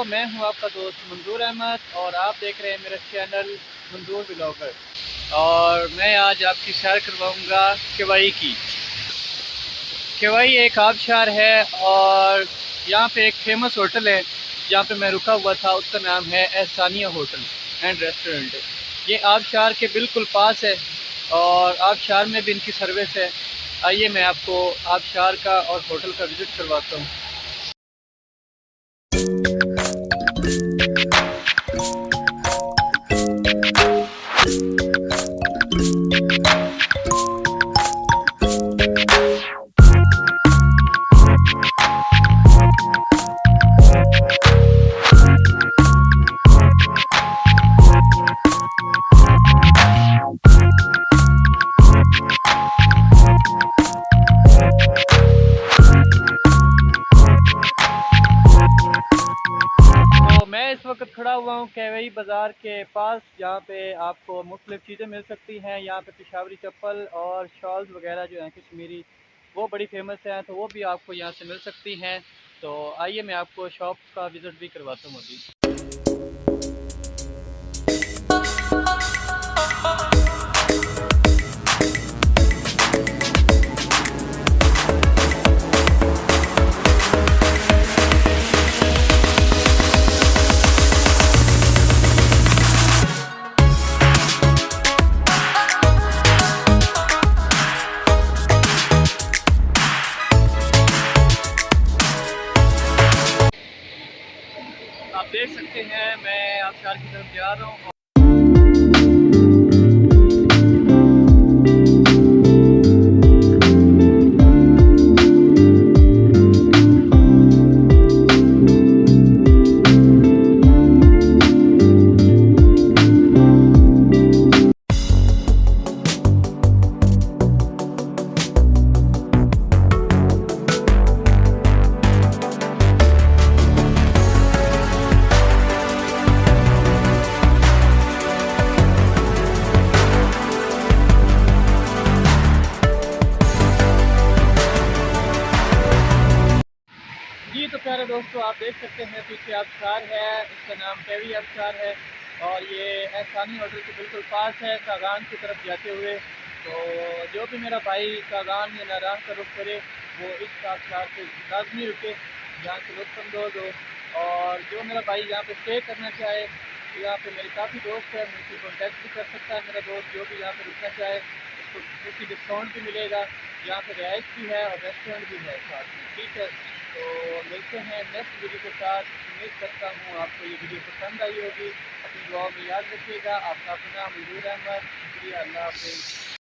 मैं हूं आपका दोस्त मंजूर अहमद और आप देख रहे हैं मेरा चैनल मंजूर व्लॉगर। और मैं आज आपकी सैर करवाऊंगा किवई की। किवई एक आबशार है और यहाँ पे एक फेमस होटल है जहाँ पे मैं रुका हुआ था, उसका नाम है एहसानिया होटल एंड रेस्टोरेंट। ये आबशार के बिल्कुल पास है और आबशार में भी इनकी सर्विस है। आइए मैं आपको आबशार का और होटल का विज़िट करवाता हूँ। मैं इस वक्त खड़ा हुआ हूँ किवई बाज़ार के पास, जहाँ पे आपको मुख्तलिफ़ चीज़ें मिल सकती हैं। यहाँ पे पेशावरी चप्पल और शॉल्स वगैरह जो हैं कश्मीरी, वो बड़ी फेमस हैं, तो वो भी आपको यहाँ से मिल सकती हैं। तो आइए मैं आपको शॉप का विज़िट भी करवाता हूँ अभी। आप देख सकते हैं मैं आबशार की तरफ जा रहा हूँ। जी तो प्यारे दोस्तों, आप देख सकते हैं पीछे आबशार है, इसका नाम किवई आबशार है और ये एहसानी होटल के बिल्कुल पास है कागान की तरफ जाते हुए। तो जो भी मेरा भाई कागान या नारायण का रुख करे वो इस आबशार से लाजमी रुके, यहाँ से लुत्फ़अंदोज़ हो। और जो मेरा भाई यहाँ पे स्टे करना चाहे, तो यहाँ पे मेरे काफ़ी दोस्त हैं, मुझसे कॉन्टैक्ट भी कर सकता है मेरा दोस्त। जो भी यहाँ पे रुकना चाहे उसको उसी डिस्काउंट भी मिलेगा। यहाँ पे रिहाइश भी है और रेस्टोरेंट भी है साथ में, ठीक है। तो मिलते हैं नेक्स्ट वीडियो के साथ। उम्मीद करता हूँ आपको ये वीडियो पसंद आई होगी। अपनी दुआओं में याद रखिएगा। आपका अपना मंजूर अहमद, शुक्रिया, अल्लाह हाफ़िज़।